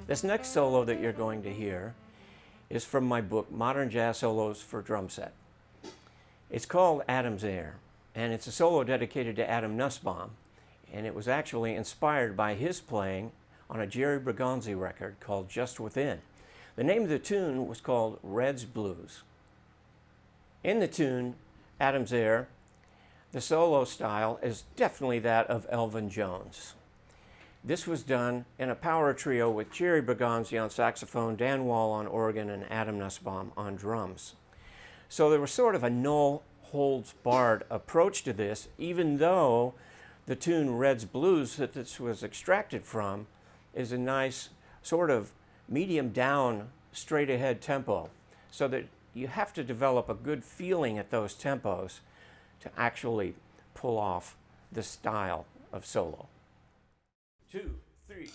This next solo that you're going to hear is from my book, Modern Jazz Solos for Drum Set. It's called Adam's Air, and it's a solo dedicated to Adam Nussbaum, and it was actually inspired by his playing on a Jerry Bergonzi record called Just Within. The name of the tune was called Red's Blues. In the tune, Adam's Air, the solo style is definitely that of Elvin Jones. This was done in a power trio with Jerry Bergonzi on saxophone, Dan Wall on organ, and Adam Nussbaum on drums. So there was sort of a no-holds-barred approach to this, even though the tune Red's Blues that this was extracted from is a nice sort of medium down, straight ahead tempo, so that you have to develop a good feeling at those tempos to actually pull off the style of solo. 2, 3.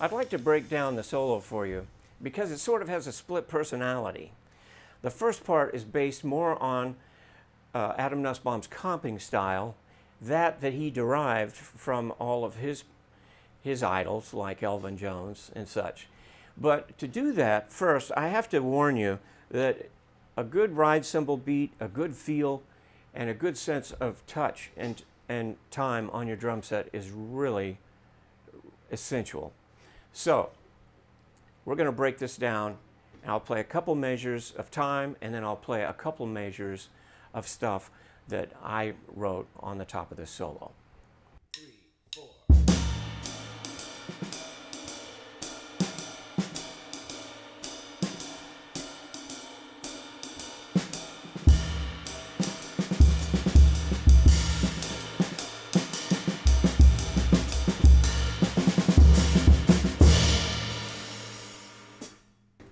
I'd like to break down the solo for you because it sort of has a split personality. The first part is based more on Adam Nussbaum's comping style, that he derived from all of his idols like Elvin Jones and such. But to do that, first I have to warn you that a good ride cymbal beat, a good feel, and a good sense of touch and time on your drum set is really essential. So, we're going to break this down, and I'll play a couple measures of time, and then I'll play a couple measures of stuff that I wrote on the top of this solo. 3, 4.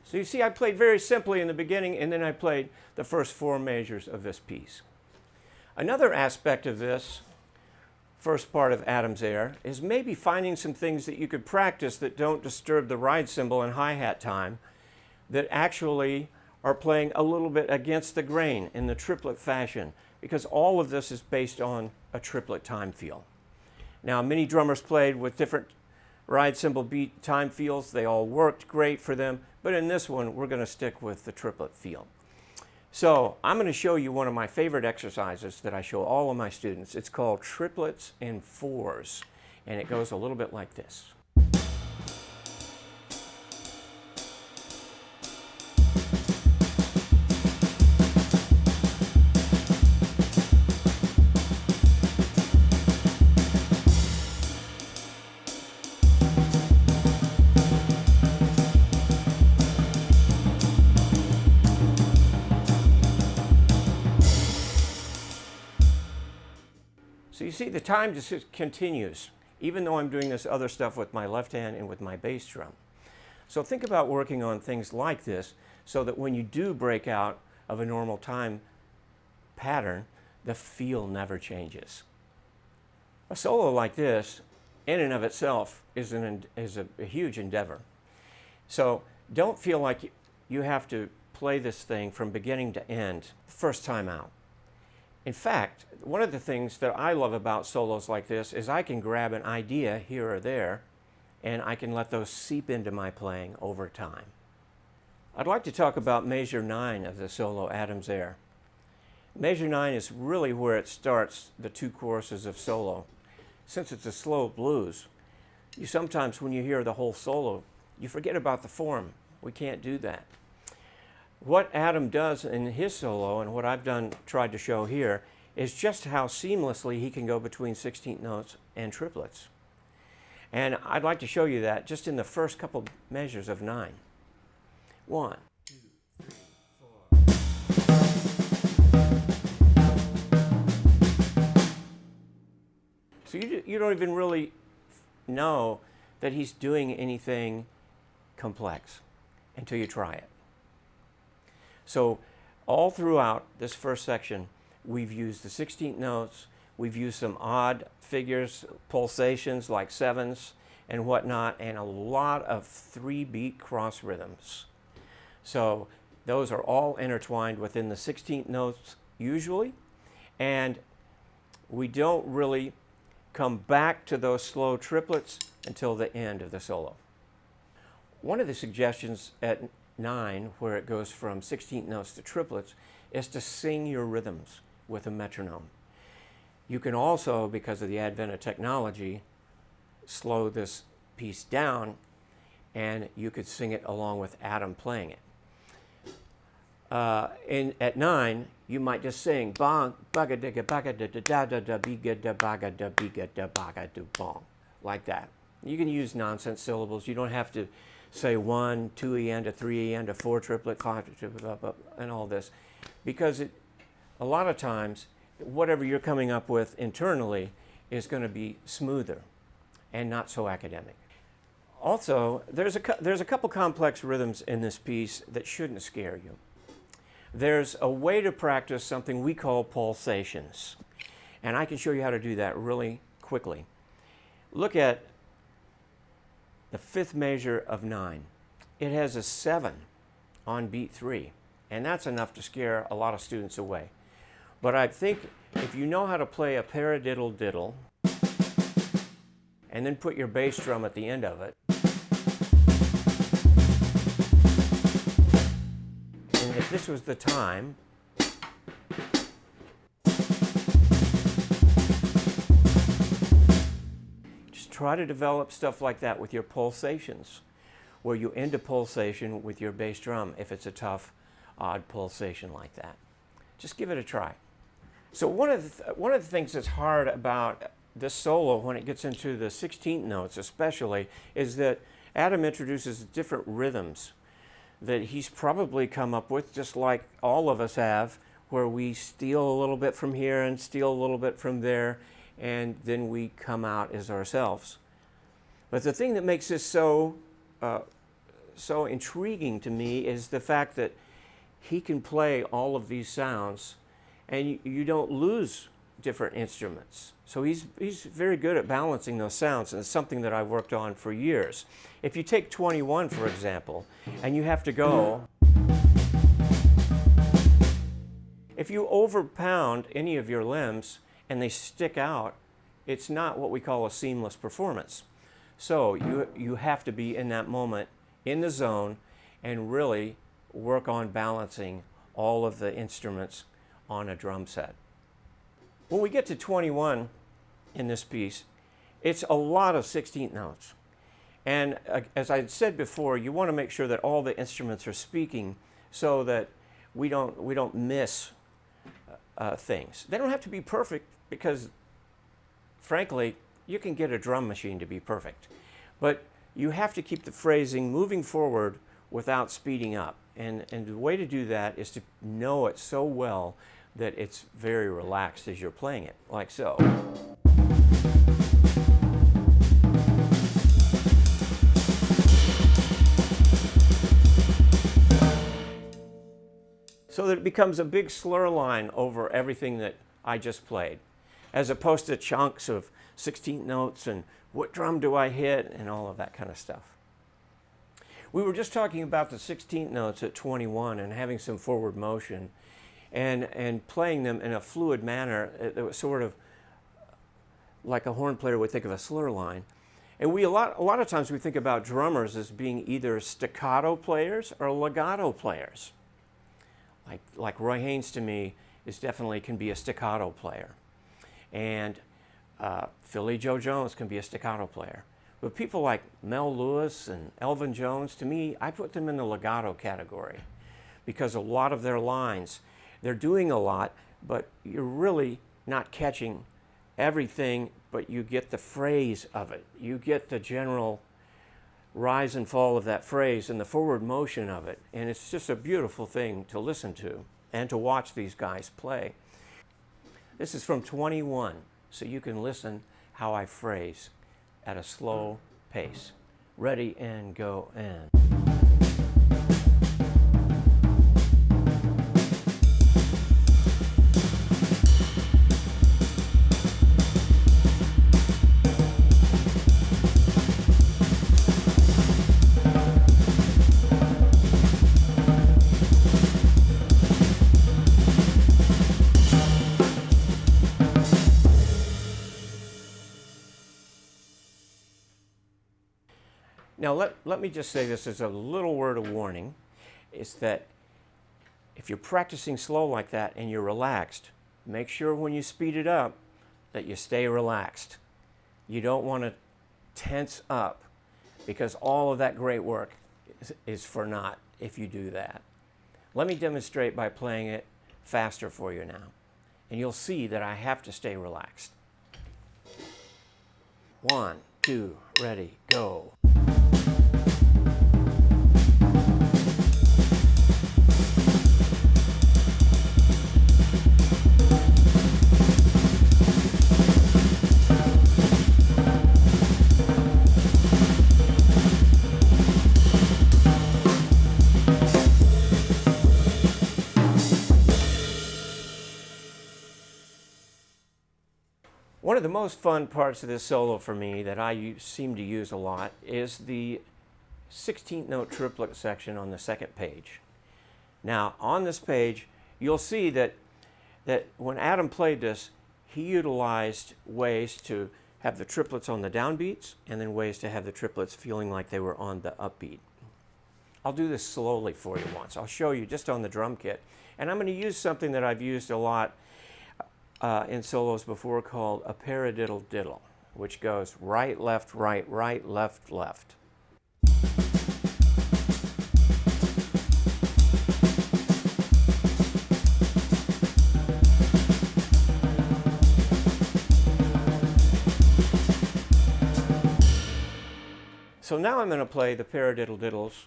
So you see, I played very simply in the beginning, and then I played the first 4 measures of this piece. Another aspect of this first part of Adam's Air is maybe finding some things that you could practice that don't disturb the ride cymbal and hi-hat time, that actually are playing a little bit against the grain in the triplet fashion, because all of this is based on a triplet time feel. Now, many drummers played with different ride cymbal beat time feels. They all worked great for them, but in this one, we're going to stick with the triplet feel. So I'm going to show you one of my favorite exercises that I show all of my students. It's called triplets in 4s, and it goes a little bit like this. So you see, the time just continues, even though I'm doing this other stuff with my left hand and with my bass drum. So think about working on things like this so that when you do break out of a normal time pattern, the feel never changes. A solo like this, in and of itself, is a huge endeavor. So don't feel like you have to play this thing from beginning to end the first time out. In fact, one of the things that I love about solos like this is I can grab an idea here or there and I can let those seep into my playing over time. I'd like to talk about measure 9 of the solo Adam's Air. Measure 9 is really where it starts the two choruses of solo. Since it's a slow blues, you sometimes, when you hear the whole solo, you forget about the form. We can't do that. What Adam does in his solo, and what I've tried to show here, is just how seamlessly he can go between 16th notes and triplets. And I'd like to show you that just in the first couple measures of 9. 1, 2, 3, 4. So you don't even really know that he's doing anything complex until you try it. So all throughout this first section, we've used the 16th notes, we've used some odd figures, pulsations like sevenths and whatnot, and a lot of 3-beat cross rhythms. So those are all intertwined within the 16th notes usually, and we don't really come back to those slow triplets until the end of the solo. One of the suggestions at 9, where it goes from 16th notes to triplets, is to sing your rhythms with a metronome. You can also, because of the advent of technology, slow this piece down, and you could sing it along with Adam playing it. At 9, you might just sing bong baga digga baga da da da da da biga da baga da biga da baga da bong, like that. You can use nonsense syllables. You don't have to say 1, 2 and a 3 and a 4 triplet, 5 triplet, and all this, because a lot of times whatever you're coming up with internally is going to be smoother and not so academic. Also, there's a couple complex rhythms in this piece that shouldn't scare you. There's a way to practice something we call pulsations, and I can show you how to do that really quickly. Look at the 5th measure of 9. It has a 7 on beat 3, and that's enough to scare a lot of students away. But I think if you know how to play a paradiddle diddle and then put your bass drum at the end of it, and if this was the time, just try to develop stuff like that with your pulsations, where you end a pulsation with your bass drum if it's a tough, odd pulsation like that. Just give it a try. So one of the things that's hard about this solo when it gets into the 16th notes especially is that Adam introduces different rhythms that he's probably come up with, just like all of us have, where we steal a little bit from here and steal a little bit from there, and then we come out as ourselves. But the thing that makes this so intriguing to me is the fact that he can play all of these sounds, and you don't lose different instruments. So he's very good at balancing those sounds, and it's something that I've worked on for years. If you take 21, for example, and you have to go, if you overpound any of your limbs and they stick out, it's not what we call a seamless performance. So you have to be in that moment, in the zone, and really work on balancing all of the instruments on a drum set. When we get to 21 in this piece, it's a lot of 16th notes. And as I said before, you want to make sure that all the instruments are speaking so that we don't miss things. They don't have to be perfect because, frankly, you can get a drum machine to be perfect. But you have to keep the phrasing moving forward without speeding up. And the way to do that is to know it so well that it's very relaxed as you're playing it, like so. So that it becomes a big slur line over everything that I just played, as opposed to chunks of 16th notes and what drum do I hit and all of that kind of stuff. We were just talking about the 16th notes at 21 and having some forward motion and playing them in a fluid manner. It was sort of like a horn player would think of a slur line. And a lot of times we think about drummers as being either staccato players or legato players. Like Roy Haynes to me can be a staccato player. And Philly Joe Jones can be a staccato player. But people like Mel Lewis and Elvin Jones, to me, I put them in the legato category because a lot of their lines, they're doing a lot, but you're really not catching everything, but you get the phrase of it. You get the general rise and fall of that phrase and the forward motion of it. And it's just a beautiful thing to listen to and to watch these guys play. This is from 21, so you can listen how I phrase at a slow pace. Ready and go and. Now let me just say this as a little word of warning, is that if you're practicing slow like that and you're relaxed, make sure when you speed it up that you stay relaxed. You don't want to tense up because all of that great work is for naught if you do that. Let me demonstrate by playing it faster for you now, and you'll see that I have to stay relaxed. 1, 2, ready, go. One of the most fun parts of this solo for me that I seem to use a lot is the 16th note triplet section on the second page. Now on this page you'll see that when Adam played this, he utilized ways to have the triplets on the downbeats and then ways to have the triplets feeling like they were on the upbeat. I'll do this slowly for you once. I'll show you just on the drum kit, and I'm going to use something that I've used a lot in solos before called a paradiddle diddle, which goes right, left, left, left. So now I'm going to play the paradiddle diddles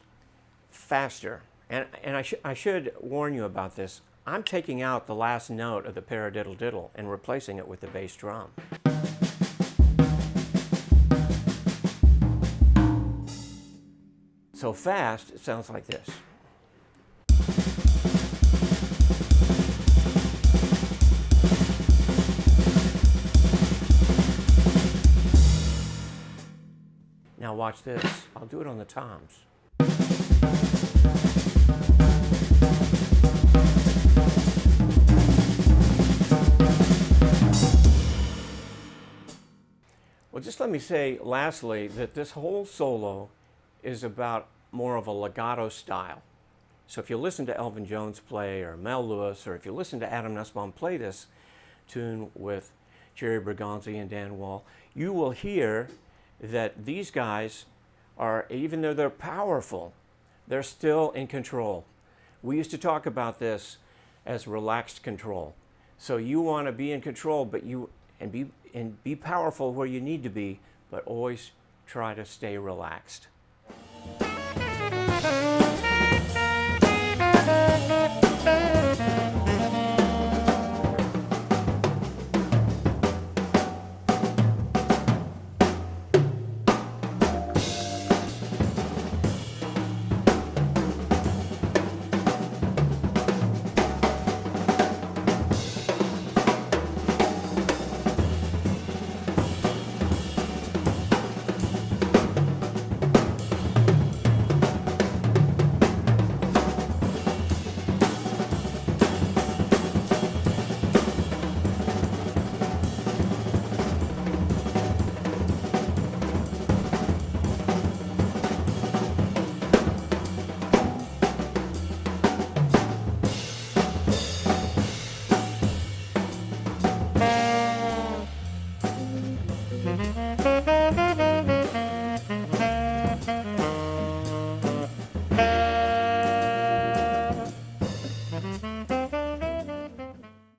faster, and I should warn you about this. I'm taking out the last note of the paradiddle diddle and replacing it with the bass drum. So fast, it sounds like this. Now watch this. I'll do it on the toms. Well, just let me say lastly that this whole solo is about more of a legato style. So if you listen to Elvin Jones play or Mel Lewis, or if you listen to Adam Nussbaum play this tune with Jerry Bergonzi and Dan Wall, you will hear that these guys are, even though they're powerful, they're still in control. We used to talk about this as relaxed control. So you want to be in control, but be powerful where you need to be, but always try to stay relaxed.